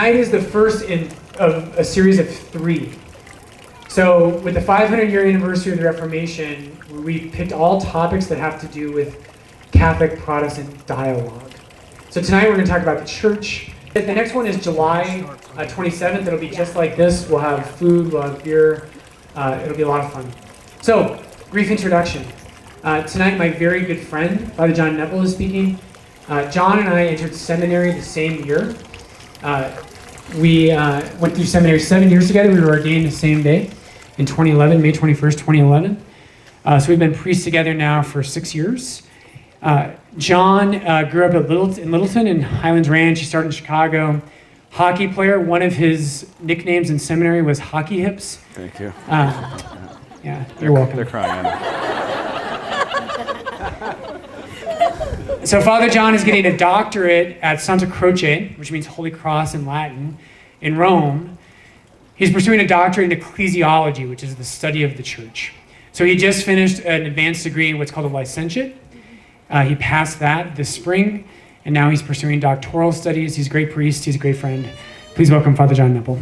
tonight is the first of a series of 3. So with the 500-year anniversary of the Reformation, we picked all topics that have to do with Catholic-Protestant dialogue. So tonight we're going to talk about the church. The next one is July 27th. It'll be just like this. We'll have food, we'll have beer. It'll be a lot of fun. So, brief introduction. Tonight my very good friend, Father John Nepil, is speaking. John and I entered seminary the same year. We went through seminary 7 years together. We were ordained the same day in 2011, May 21st, 2011. So we've been priests together now for 6 years. John grew up in Littleton in Highlands Ranch. He started in Chicago. Hockey player. One of his nicknames in seminary was Hockey Hips. Thank you. Yeah, you're welcome. They're crying. So Father John is getting a doctorate at Santa Croce, which means Holy Cross in Latin, in Rome. He's pursuing a doctorate in ecclesiology, which is the study of the church. So he just finished an advanced degree in what's called a licentiate. He passed that this spring, and now he's pursuing doctoral studies. He's a great priest. He's a great friend. Please welcome Father John Nepil.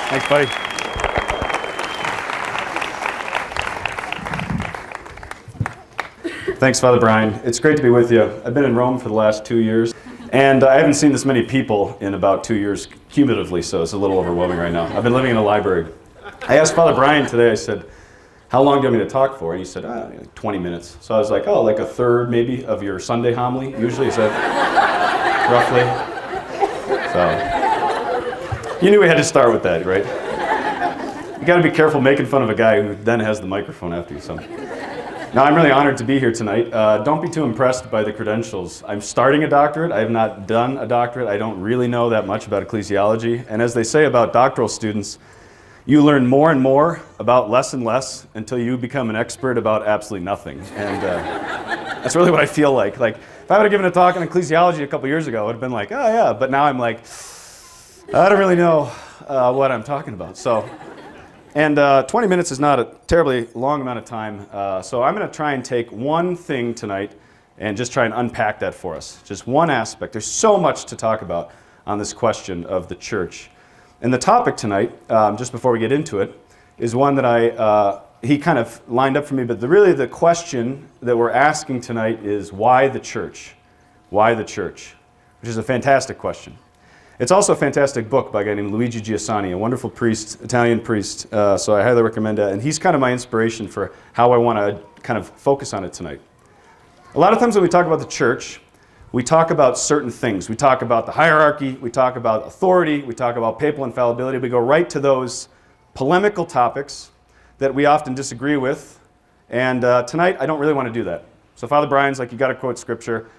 Thanks, buddy. Thanks, Father Brian. It's great to be with you. I've been in Rome for the last 2 years, and I haven't seen this many people in about 2 years cumulatively, so it's a little overwhelming right now. I've been living in a library. I asked Father Brian today, I said, how long do you want me to talk for? And he said, like 20 minutes. So I was like, like a third maybe of your Sunday homily, usually, is that roughly? So, you knew we had to start with that, right? You gotta be careful making fun of a guy who then has the microphone after you, so. Now, I'm really honored to be here tonight. Don't be too impressed by the credentials. I'm starting a doctorate. I have not done a doctorate. I don't really know that much about ecclesiology. And as they say about doctoral students, you learn more and more about less and less until you become an expert about absolutely nothing. And that's really what I feel like. Like, if I would have given a talk on ecclesiology a couple years ago, I would have been like, oh yeah, but now I'm like, I don't really know what I'm talking about. So. And 20 minutes is not a terribly long amount of time, so I'm going to try and take one thing tonight and just try and unpack that for us. Just one aspect. There's so much to talk about on this question of the church. And the topic tonight, just before we get into it, is one that he kind of lined up for me, but really the question that we're asking tonight is why the church? Why the church? Which is a fantastic question. It's also a fantastic book by a guy named Luigi Giussani, a wonderful priest, Italian priest, so I highly recommend that. And he's kind of my inspiration for how I want to kind of focus on it tonight. A lot of times when we talk about the church, we talk about certain things. We talk about the hierarchy, we talk about authority, we talk about papal infallibility. We go right to those polemical topics that we often disagree with. And tonight, I don't really want to do that. So Father Brian's like, you got to quote scripture.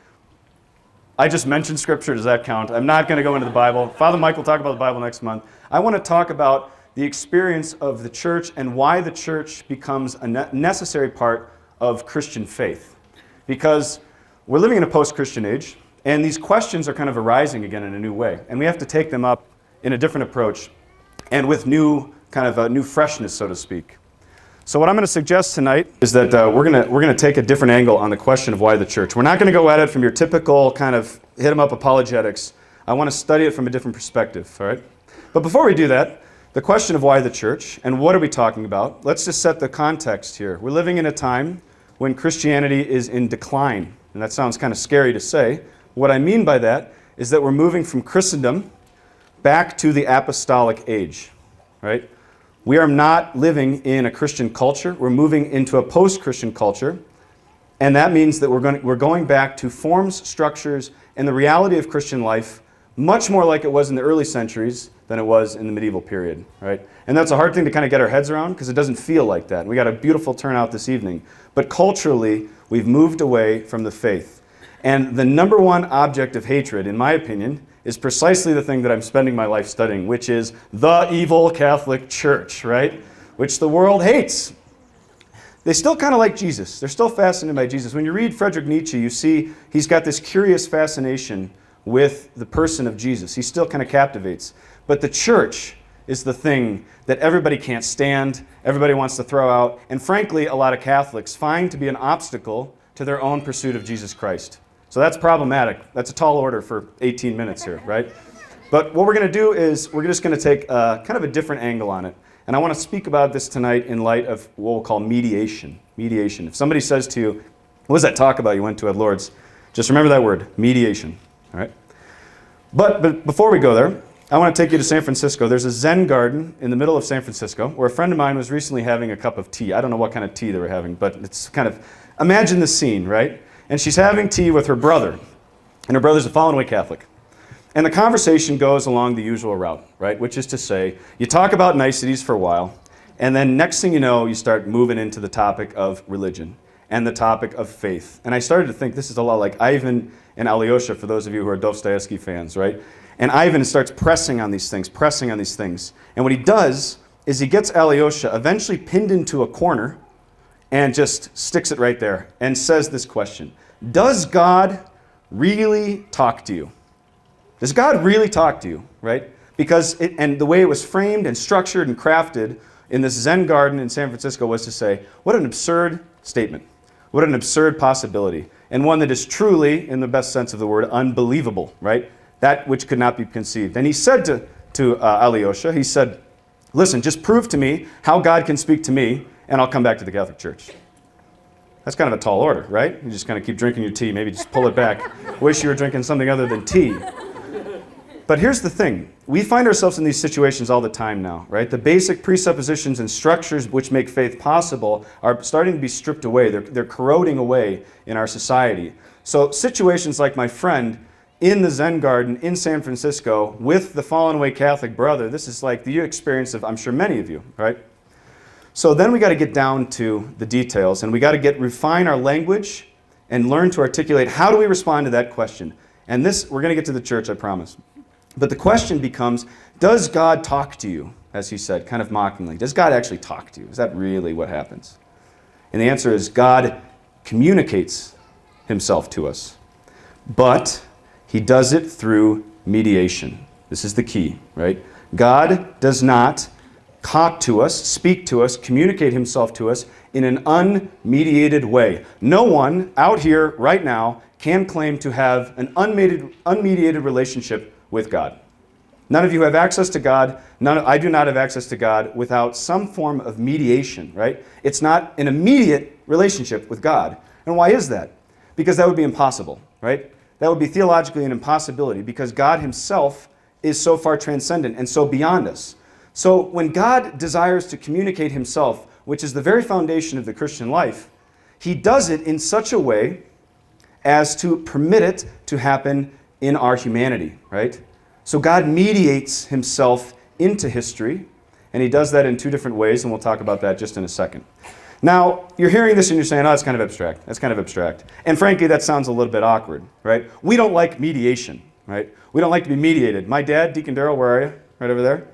I just mentioned scripture, does that count? I'm not going to go into the Bible. Father Mike will talk about the Bible next month. I want to talk about the experience of the church and why the church becomes a necessary part of Christian faith. Because we're living in a post-Christian age, and these questions are kind of arising again in a new way. And we have to take them up in a different approach and with new freshness, so to speak. So what I'm going to suggest tonight is that we're going to take a different angle on the question of why the church. We're not going to go at it from your typical kind of hit-em-up apologetics. I want to study it from a different perspective, all right? But before we do that, the question of why the church and what are we talking about, let's just set the context here. We're living in a time when Christianity is in decline, and that sounds kind of scary to say. What I mean by that is that we're moving from Christendom back to the apostolic age, right? We are not living in a Christian culture. We're moving into a post-Christian culture. And that means that we're going back to forms, structures, and the reality of Christian life much more like it was in the early centuries than it was in the medieval period, right? And that's a hard thing to kind of get our heads around because it doesn't feel like that. And we got a beautiful turnout this evening. But culturally, we've moved away from the faith. And the number one object of hatred, in my opinion, is precisely the thing that I'm spending my life studying, which is the evil Catholic Church, right? Which the world hates. They still kind of like Jesus. They're still fascinated by Jesus. When you read Friedrich Nietzsche, you see he's got this curious fascination with the person of Jesus. He still kind of captivates. But the church is the thing that everybody can't stand, everybody wants to throw out, and frankly, a lot of Catholics find to be an obstacle to their own pursuit of Jesus Christ. So that's problematic. That's a tall order for 18 minutes here, right? But what we're going to do is we're just going to take kind of a different angle on it. And I want to speak about this tonight in light of what we'll call mediation. Mediation. If somebody says to you, what was that talk about you went to at Lourdes? Just remember that word, mediation. All right? But before we go there, I want to take you to San Francisco. There's a Zen garden in the middle of San Francisco where a friend of mine was recently having a cup of tea. I don't know what kind of tea they were having, but it's kind of, imagine the scene, right? And she's having tea with her brother. And her brother's a fallen away Catholic. And the conversation goes along the usual route, right? Which is to say, you talk about niceties for a while, and then next thing you know, you start moving into the topic of religion and the topic of faith. And I started to think this is a lot like Ivan and Alyosha, for those of you who are Dostoevsky fans, right? And Ivan starts pressing on these things. And what he does is he gets Alyosha eventually pinned into a corner and just sticks it right there and says this question: does God really talk to you? Does God really talk to you, right? Because and the way it was framed and structured and crafted in this Zen garden in San Francisco was to say, what an absurd statement. What an absurd possibility. And one that is truly, in the best sense of the word, unbelievable, right? That which could not be conceived. And he said to Alyosha, he said, listen, just prove to me how God can speak to me, and I'll come back to the Catholic Church. That's kind of a tall order, right? You just kind of keep drinking your tea, maybe just pull it back. Wish you were drinking something other than tea. But here's the thing. We find ourselves in these situations all the time now, right? The basic presuppositions and structures which make faith possible are starting to be stripped away. They're corroding away in our society. So situations like my friend in the Zen garden in San Francisco with the fallen away Catholic brother, this is like the experience of, I'm sure, many of you, right? So then we got to get down to the details, and we got to refine our language and learn to articulate how do we respond to that question. And this, we're going to get to the church, I promise. But the question becomes, does God talk to you? As he said, kind of mockingly. Does God actually talk to you? Is that really what happens? And the answer is God communicates himself to us. But he does it through mediation. This is the key, right? God does not talk to us, speak to us, communicate himself to us in an unmediated way. No one out here right now can claim to have an unmediated relationship with God. None of you have access to God. I do not have access to God without some form of mediation, right? It's not an immediate relationship with God. And why is that? Because that would be impossible, right? That would be theologically an impossibility because God himself is so far transcendent and so beyond us. So when God desires to communicate himself, which is the very foundation of the Christian life, he does it in such a way as to permit it to happen in our humanity, right? So God mediates himself into history, and he does that in two different ways, and we'll talk about that just in a second. Now, you're hearing this and you're saying, oh, that's kind of abstract. That's kind of abstract. And frankly, that sounds a little bit awkward, right? We don't like mediation, right? We don't like to be mediated. My dad, Deacon Darrell, where are you? Right over there.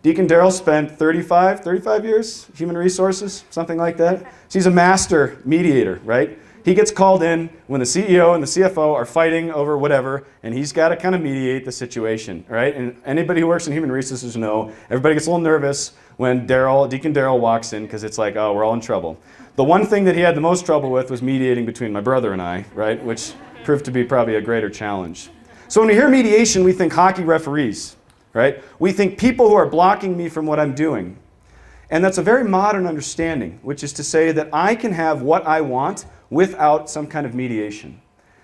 Deacon Darrell spent 35 years, human resources, something like that. So he's a master mediator, right? He gets called in when the CEO and the CFO are fighting over whatever, and he's got to kind of mediate the situation, right? And anybody who works in human resources know everybody gets a little nervous when Deacon Darrell walks in because it's like, oh, we're all in trouble. The one thing that he had the most trouble with was mediating between my brother and I, right? Which proved to be probably a greater challenge. So when we hear mediation, we think hockey referees, right? We think people who are blocking me from what I'm doing. And that's a very modern understanding, which is to say that I can have what I want without some kind of mediation.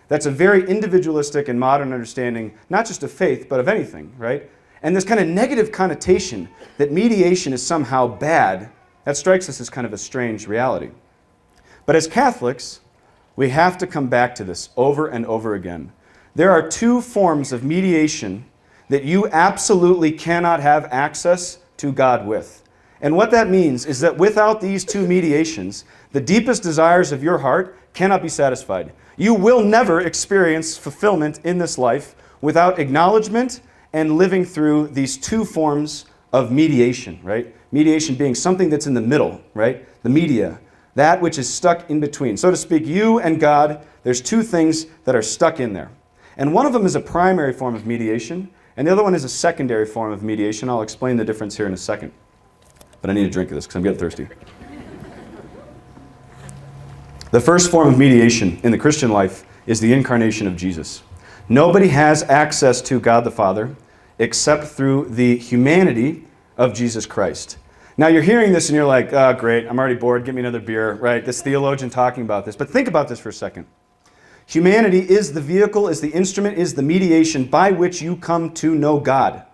That's a very individualistic and modern understanding, not just of faith, but of anything, right? And this kind of negative connotation that mediation is somehow bad, that strikes us as kind of a strange reality. But as Catholics, we have to come back to this over and over again. There are two forms of mediation that you absolutely cannot have access to God with. And what that means is that without these two mediations, the deepest desires of your heart cannot be satisfied. You will never experience fulfillment in this life without acknowledgement and living through these two forms of mediation, right? Mediation being something that's in the middle, right? The media, that which is stuck in between. So to speak, you and God, there's two things that are stuck in there. And one of them is a primary form of mediation, and the other one is a secondary form of mediation. I'll explain the difference here in a second. But I need a drink of this because I'm getting thirsty. The first form of mediation in the Christian life is the incarnation of Jesus. Nobody has access to God the Father except through the humanity of Jesus Christ. Now you're hearing this and you're like, oh great, I'm already bored, give me another beer, right? This theologian talking about this. But think about this for a second. Humanity is the vehicle, is the instrument, is the mediation by which you come to know God.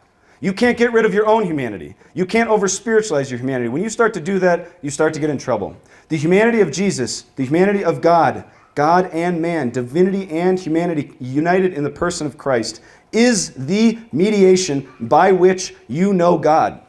You can't get rid of your own humanity. You can't over-spiritualize your humanity. When you start to do that, you start to get in trouble. The humanity of Jesus, the humanity of God, God and man, divinity and humanity united in the person of Christ, is the mediation by which you know God.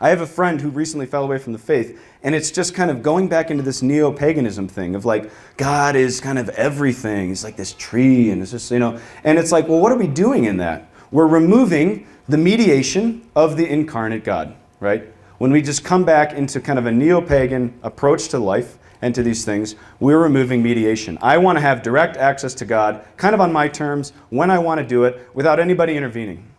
I have a friend who recently fell away from the faith, and it's just kind of going back into this neo-paganism thing of like, God is kind of everything. He's like this tree, and it's just, and it's like, well, what are we doing in that? We're removing the mediation of the incarnate God, right? When we just come back into kind of a neo-pagan approach to life and to these things, we're removing mediation. I want to have direct access to God, kind of on my terms, when I want to do it, without anybody intervening.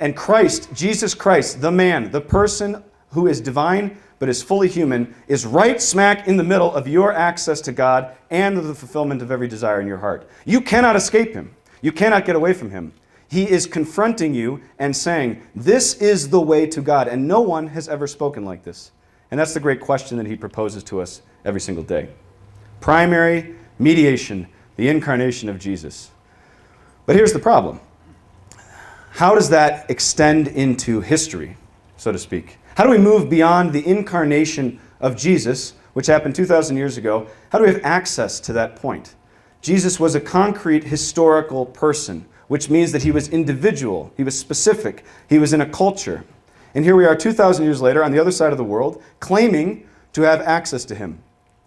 And Christ, Jesus Christ, the man, the person who is divine but is fully human, is right smack in the middle of your access to God and the fulfillment of every desire in your heart. You cannot escape him. You cannot get away from him. He is confronting you and saying, this is the way to God. And no one has ever spoken like this. And that's the great question that he proposes to us every single day. Primary mediation, the incarnation of Jesus. But here's the problem. How does that extend into history, so to speak? How do we move beyond the incarnation of Jesus, which happened 2,000 years ago? How do we have access to that point? Jesus was a concrete historical person, which means that he was individual, he was specific, he was in a culture. And here we are 2,000 years later on the other side of the world, claiming to have access to him.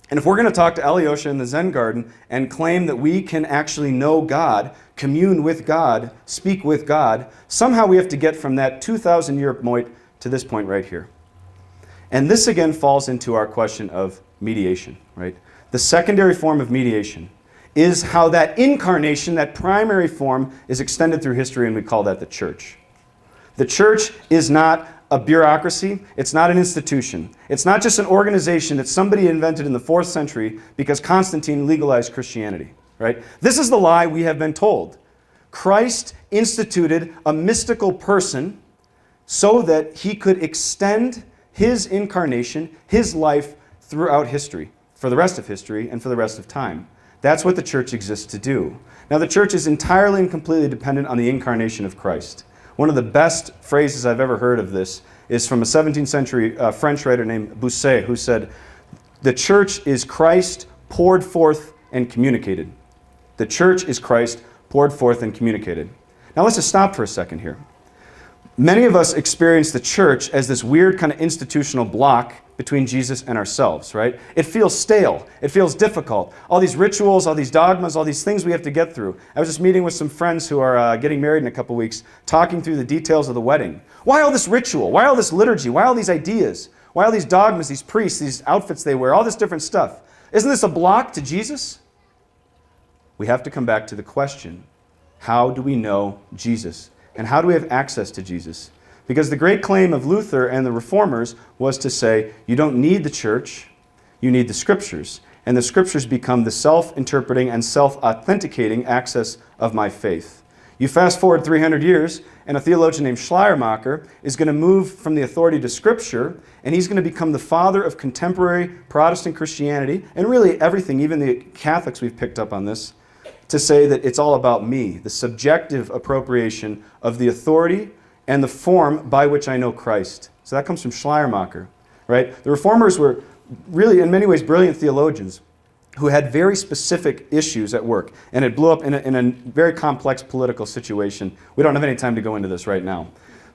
And if we're going to talk to Alyosha in the Zen garden and claim that we can actually know God, commune with God, speak with God, somehow we have to get from that 2,000-year point to this point right here. And this again falls into our question of mediation, right? The secondary form of mediation is how that incarnation, that primary form, is extended through history, and we call that the church. The church is not a bureaucracy. It's not an institution. It's not just an organization that somebody invented in the 4th century because Constantine legalized Christianity, right? This is the lie we have been told. Christ instituted a mystical person so that he could extend his incarnation, his life, throughout history, for the rest of history and for the rest of time. That's what the church exists to do. Now, the church is entirely and completely dependent on the incarnation of Christ. One of the best phrases I've ever heard of this is from a 17th century French writer named Bossuet, who said, "The church is Christ poured forth and communicated." The church is Christ poured forth and communicated. Now let's just stop for a second here. Many of us experience the church as this weird kind of institutional block between Jesus and ourselves, right? It feels stale. It feels difficult. All these rituals, all these dogmas, all these things we have to get through. I was just meeting with some friends who are getting married in a couple weeks, talking through the details of the wedding. Why all this ritual? Why all this liturgy? Why all these ideas? Why all these dogmas, these priests, these outfits they wear, all this different stuff? Isn't this a block to Jesus? We have to come back to the question, how do we know Jesus? And how do we have access to Jesus? Because the great claim of Luther and the Reformers was to say, you don't need the church, you need the Scriptures. And the Scriptures become the self-interpreting and self-authenticating access of my faith. You fast forward 300 years, and a theologian named Schleiermacher is going to move from the authority to Scripture, and he's going to become the father of contemporary Protestant Christianity, and really everything, even the Catholics we've picked up on this, to say that it's all about me, the subjective appropriation of the authority and the form by which I know Christ. So that comes from Schleiermacher, right? The Reformers were really, in many ways, brilliant theologians who had very specific issues at work, and it blew up in a very complex political situation. We don't have any time to go into this right now.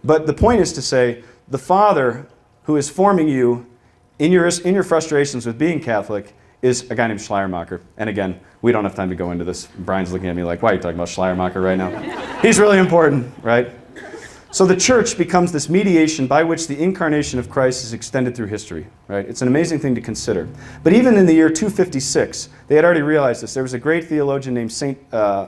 But the point is to say, the Father who is forming you in your frustrations with being Catholic is a guy named Schleiermacher. And again, we don't have time to go into this. Brian's looking at me like, why are you talking about Schleiermacher right now? He's really important, right? So the church becomes this mediation by which the incarnation of Christ is extended through history, right? It's an amazing thing to consider. But even in the year 256, they had already realized this. There was a great theologian named St.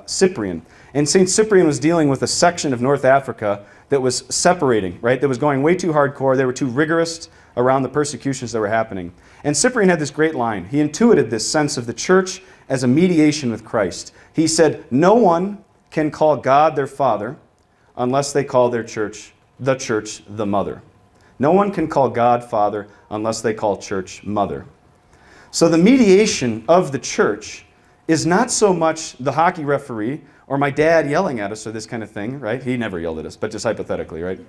Cyprian. And St. Cyprian was dealing with a section of North Africa that was separating, right? That was going way too hardcore. They were too rigorous around the persecutions that were happening. And Cyprian had this great line. He intuited this sense of the church as a mediation with Christ. He said, no one can call God their Father unless they call their church, the Mother. No one can call God Father unless they call church Mother. So the mediation of the church is not so much the hockey referee or my dad yelling at us or this kind of thing, right? He never yelled at us, but just hypothetically, right?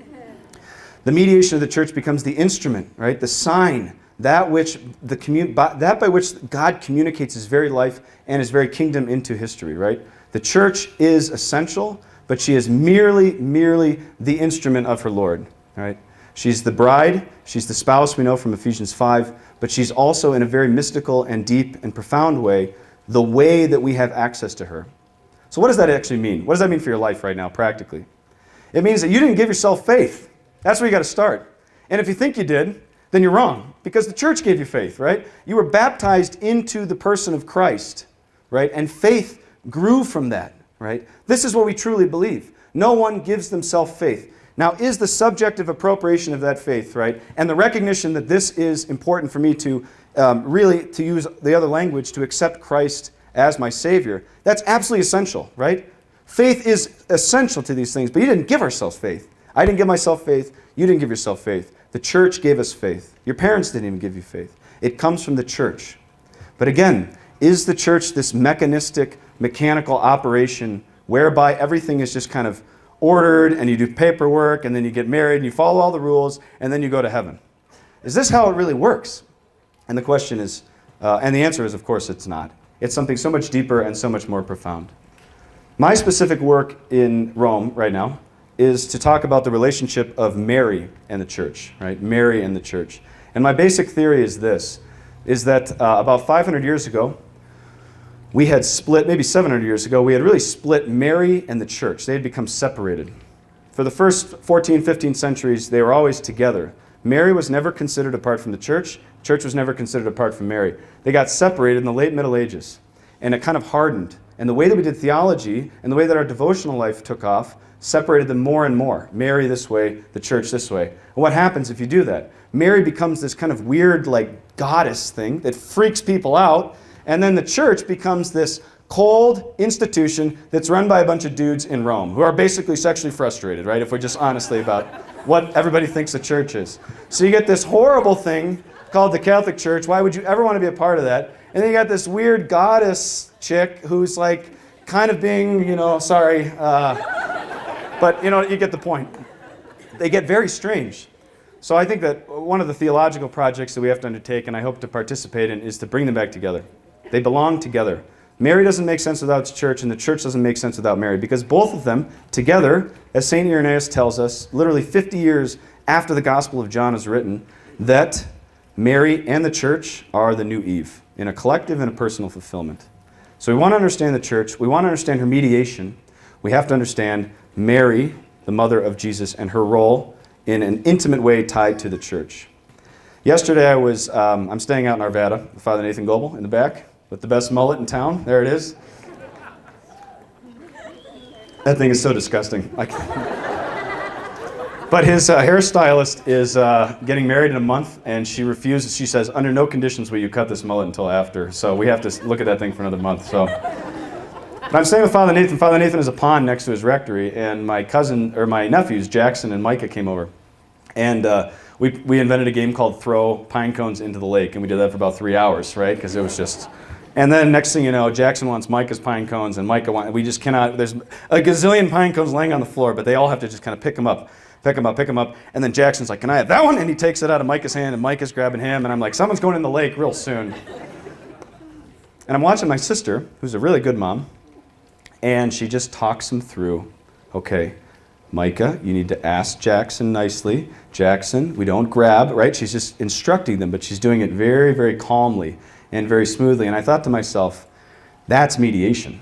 The mediation of the church becomes the instrument, right? The sign, that by which God communicates his very life and his very kingdom into history, right? The church is essential, but she is merely the instrument of her Lord, right? She's the bride, she's the spouse, we know from Ephesians 5, but she's also, in a very mystical and deep and profound way, the way that we have access to her. So what does that actually mean? What does that mean for your life right now, practically? It means that you didn't give yourself faith. That's where you got to start. And if you think you did, then you're wrong, because the church gave you faith, right? You were baptized into the person of Christ, right? And faith grew from that, right? This is what we truly believe. No one gives themselves faith. Now, is the subjective appropriation of that faith, right, and the recognition that this is important for me to really, to use the other language, to accept Christ as my Savior, that's absolutely essential, right? Faith is essential to these things, but you didn't give ourselves faith. I didn't give myself faith. You didn't give yourself faith. The church gave us faith. Your parents didn't even give you faith. It comes from the church. But again, is the church this mechanistic, mechanical operation whereby everything is just kind of ordered and you do paperwork and then you get married and you follow all the rules and then you go to heaven? Is this how it really works? And the question is, and the answer is, of course, it's not. It's something so much deeper and so much more profound. My specific work in Rome right now is to talk about the relationship of Mary and the church, right? Mary and the church. And my basic theory is this, is that about 500 years ago, we had split, maybe 700 years ago, we had really split Mary and the church. They had become separated. For the first 14, 15 centuries, they were always together. Mary was never considered apart from the church. Church was never considered apart from Mary. They got separated in the late Middle Ages, and it kind of hardened. And the way that we did theology and the way that our devotional life took off separated them more and more. Mary this way, the church this way. And what happens if you do that? Mary becomes this kind of weird, like, goddess thing that freaks people out, and then the church becomes this cold institution that's run by a bunch of dudes in Rome who are basically sexually frustrated, right? If we're just honestly about what everybody thinks the church is. So you get this horrible thing called the Catholic Church. Why would you ever want to be a part of that? And then you got this weird goddess chick who's like kind of being, sorry, but you get the point. They get very strange. So I think that one of the theological projects that we have to undertake, and I hope to participate in, is to bring them back together. They belong together. Mary doesn't make sense without the church, and the church doesn't make sense without Mary, because both of them together, as St. Irenaeus tells us, literally 50 years after the Gospel of John is written, that Mary and the church are the new Eve, in a collective and a personal fulfillment. So we want to understand the church. We want to understand her mediation. We have to understand Mary, the mother of Jesus, and her role in an intimate way tied to the church. Yesterday I'm staying out in Arvada with Father Nathan Goebel in the back with the best mullet in town. There it is. That thing is so disgusting. But his hairstylist is getting married in a month, and she refuses. She says, under no conditions will you cut this mullet until after. So we have to look at that thing for another month. So, but I'm staying with Father Nathan. Father Nathan is a pond next to his rectory, and my nephews, Jackson and Micah, came over. And we invented a game called Throw Pine Cones into the Lake, and we did that for about 3 hours, right? Because it was just... And then next thing you know, Jackson wants Micah's pine cones, and we just cannot... There's a gazillion pine cones laying on the floor, but they all have to just kind of pick them up. And then Jackson's like, can I have that one? And he takes it out of Micah's hand, and Micah's grabbing him, and I'm like, someone's going in the lake real soon. And I'm watching my sister, who's a really good mom, and she just talks him through, okay, Micah, you need to ask Jackson nicely. Jackson, we don't grab, right? She's just instructing them, but she's doing it very, very calmly and very smoothly. And I thought to myself, that's mediation.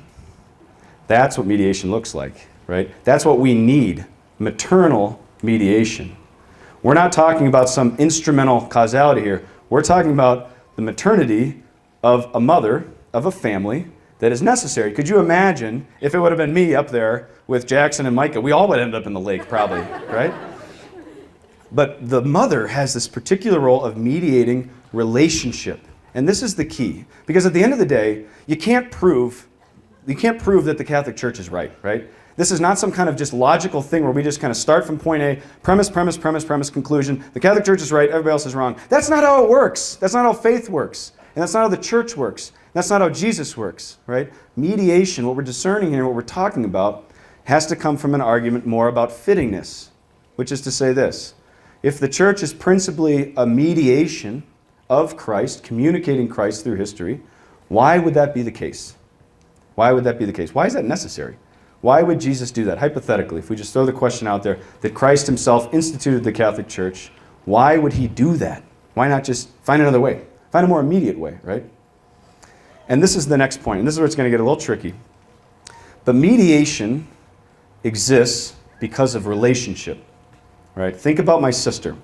That's what mediation looks like, right? That's what we need, maternal mediation. We're not talking about some instrumental causality here. We're talking about the maternity of a mother, of a family, that is necessary. Could you imagine if it would have been me up there with Jackson and Micah? We all would end up in the lake probably, right? But the mother has this particular role of mediating relationship. And this is the key. Because at the end of the day, you can't prove that the Catholic Church is right, right? This is not some kind of just logical thing where we just kind of start from point A, premise, conclusion. The Catholic Church is right, everybody else is wrong. That's not how it works. That's not how faith works. And that's not how the church works. That's not how Jesus works, right? Mediation, what we're discerning here, what we're talking about, has to come from an argument more about fittingness, which is to say this. If the church is principally a mediation of Christ, communicating Christ through history, why would that be the case? Why would that be the case? Why is that necessary? Why would Jesus do that? Hypothetically, if we just throw the question out there that Christ himself instituted the Catholic Church, why would he do that? Why not just find another way? Find a more immediate way, right? And this is the next point, and this is where it's going to get a little tricky. But mediation exists because of relationship, right? Think about my sister.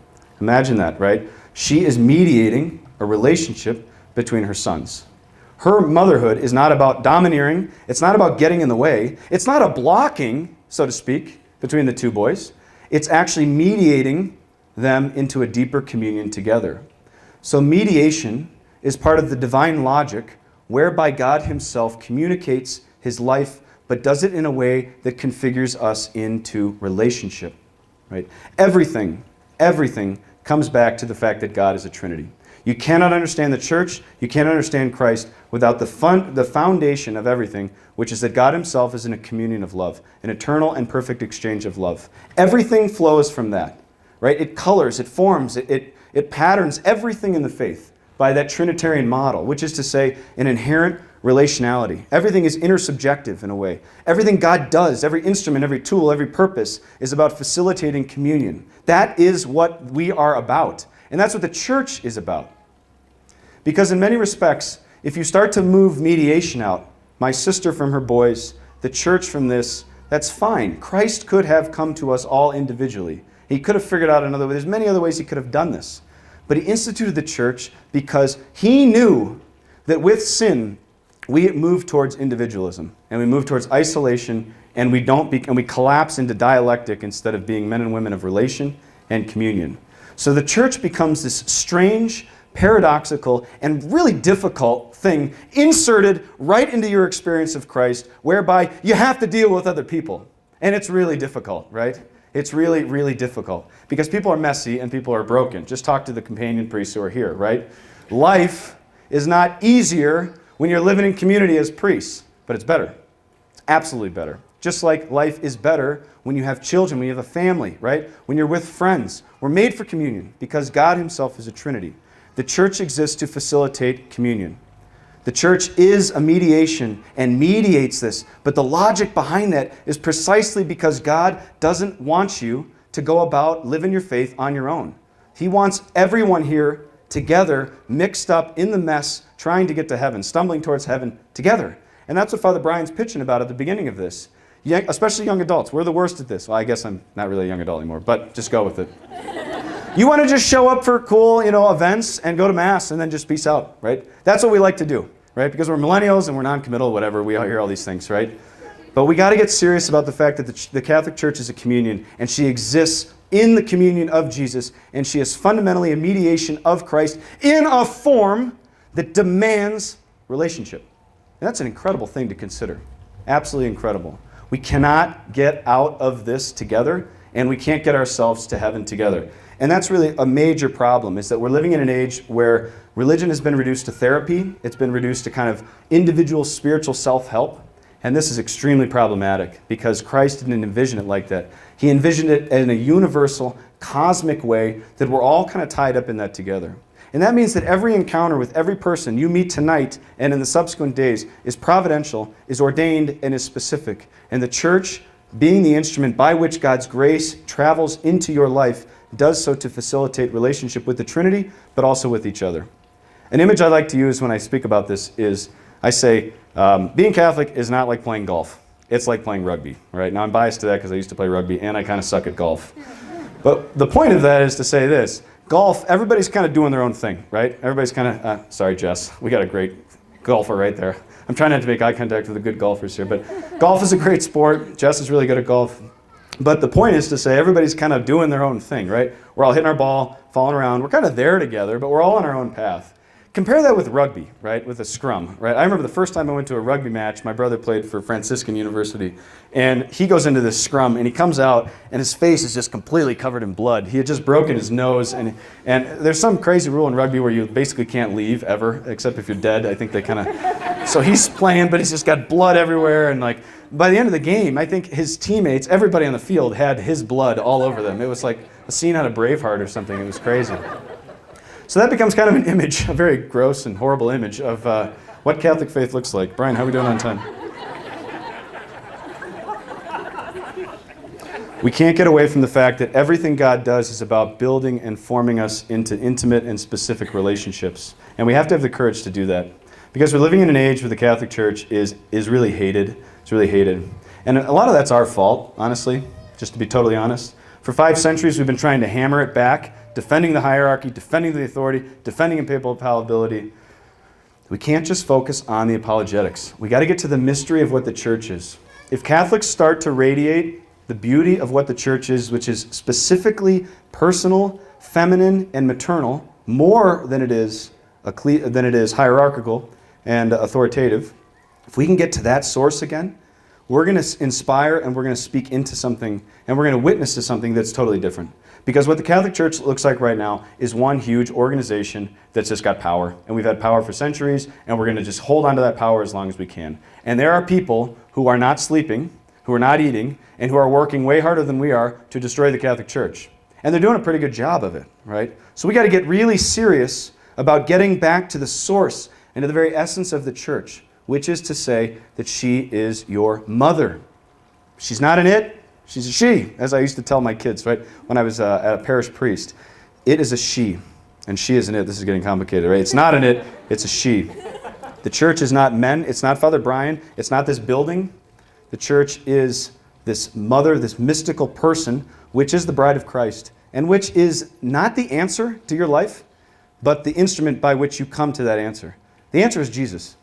Imagine that, right? She is mediating a relationship between her sons. Her motherhood is not about domineering. It's not about getting in the way. It's not a blocking, so to speak, between the two boys. It's actually mediating them into a deeper communion together. So mediation is part of the divine logic whereby God himself communicates his life, but does it in a way that configures us into relationship, right? Everything comes back to the fact that God is a Trinity. You cannot understand the church, you cannot understand Christ without the foundation of everything, which is that God himself is in a communion of love, an eternal and perfect exchange of love. Everything flows from that, right? It colors, it forms, it patterns everything in the faith by that Trinitarian model, which is to say an inherent relationality. Everything is intersubjective in a way. Everything God does, every instrument, every tool, every purpose is about facilitating communion. That is what we are about. And that's what the church is about. Because in many respects, if you start to move mediation out, my sister from her boys, the church from this, that's fine. Christ could have come to us all individually. He could have figured out another way. There's many other ways he could have done this. But he instituted the church because he knew that with sin, we move towards individualism and we move towards isolation and we collapse into dialectic instead of being men and women of relation and communion. So the church becomes this strange, paradoxical, and really difficult thing inserted right into your experience of Christ, whereby you have to deal with other people. And it's really difficult, right? It's really, really difficult because people are messy and people are broken. Just talk to the companion priests who are here, right? Life is not easier when you're living in community as priests, but it's better. It's absolutely better. Just like life is better when you have children, when you have a family, right? When you're with friends. We're made for communion because God himself is a Trinity. The church exists to facilitate communion. The church is a mediation and mediates this, but the logic behind that is precisely because God doesn't want you to go about living your faith on your own. He wants everyone here together, mixed up in the mess, trying to get to heaven, stumbling towards heaven together. And that's what Father Brian's pitching about at the beginning of this. Especially young adults. We're the worst at this. Well, I guess I'm not really a young adult anymore, but just go with it. You want to just show up for cool, events and go to Mass and then just peace out, right? That's what we like to do, right? Because we're millennials and we're non-committal, whatever. We all hear all these things, right? But we got to get serious about the fact that the Catholic Church is a communion and she exists in the communion of Jesus and she is fundamentally a mediation of Christ in a form that demands relationship. And that's an incredible thing to consider. Absolutely incredible. We cannot get out of this together, and we can't get ourselves to heaven together. And that's really a major problem, is that we're living in an age where religion has been reduced to therapy. It's been reduced to kind of individual spiritual self-help. And this is extremely problematic because Christ didn't envision it like that. He envisioned it in a universal, cosmic way that we're all kind of tied up in that together. And that means that every encounter with every person you meet tonight and in the subsequent days is providential, is ordained, and is specific. And the church, being the instrument by which God's grace travels into your life, does so to facilitate relationship with the Trinity, but also with each other. An image I like to use when I speak about this is, I say, being Catholic is not like playing golf. It's like playing rugby, right? Now I'm biased to that because I used to play rugby and I kind of suck at golf. But the point of that is to say this. Golf, everybody's kind of doing their own thing, right? Everybody's kind of, sorry Jess, we got a great golfer right there. I'm trying not to make eye contact with the good golfers here, but golf is a great sport. Jess is really good at golf. But the point is to say everybody's kind of doing their own thing, right? We're all hitting our ball, falling around. We're kind of there together, but we're all on our own path. Compare that with rugby, right? With a scrum, right? I remember the first time I went to a rugby match, my brother played for Franciscan University, and he goes into this scrum, and he comes out, and his face is just completely covered in blood. He had just broken his nose, and there's some crazy rule in rugby where you basically can't leave ever, except if you're dead. I think they kind of... So he's playing, but he's just got blood everywhere, and like, by the end of the game, I think his teammates, everybody on the field had his blood all over them. It was like a scene out of Braveheart or something. It was crazy. So that becomes kind of an image, a very gross and horrible image of what Catholic faith looks like. Brian, how are we doing on time? We can't get away from the fact that everything God does is about building and forming us into intimate and specific relationships. And we have to have the courage to do that. Because we're living in an age where the Catholic Church is really hated. It's really hated. And a lot of that's our fault, honestly, just to be totally honest. For 5 centuries, we've been trying to hammer it back, defending the hierarchy, defending the authority, defending papal infallibility. We can't just focus on the apologetics. We got to get to the mystery of what the church is. If Catholics start to radiate the beauty of what the church is, which is specifically personal, feminine, and maternal, more than it is hierarchical and authoritative, if we can get to that source again, we're going to inspire and we're going to speak into something and we're going to witness to something that's totally different. Because what the Catholic Church looks like right now is one huge organization that's just got power. And we've had power for centuries, and we're going to just hold on to that power as long as we can. And there are people who are not sleeping, who are not eating, and who are working way harder than we are to destroy the Catholic Church. And they're doing a pretty good job of it, right? So we got to get really serious about getting back to the source and to the very essence of the church, which is to say that she is your mother. She's not an it, she's a she, as I used to tell my kids, right? When I was at a parish priest. It is a she, and she is an it. This is getting complicated, right? It's not an it, it's a she. The church is not men, it's not Father Brian, it's not this building. The church is this mother, this mystical person, which is the bride of Christ, and which is not the answer to your life, but the instrument by which you come to that answer. The answer is Jesus.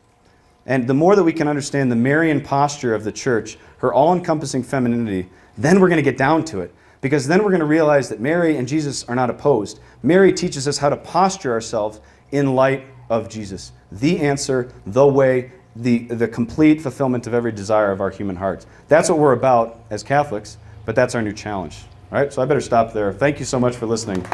And the more that we can understand the Marian posture of the church, her all-encompassing femininity, then we're going to get down to it. Because then we're going to realize that Mary and Jesus are not opposed. Mary teaches us how to posture ourselves in light of Jesus. The answer, the way, the complete fulfillment of every desire of our human hearts. That's what we're about as Catholics, but that's our new challenge. All right, so I better stop there. Thank you so much for listening.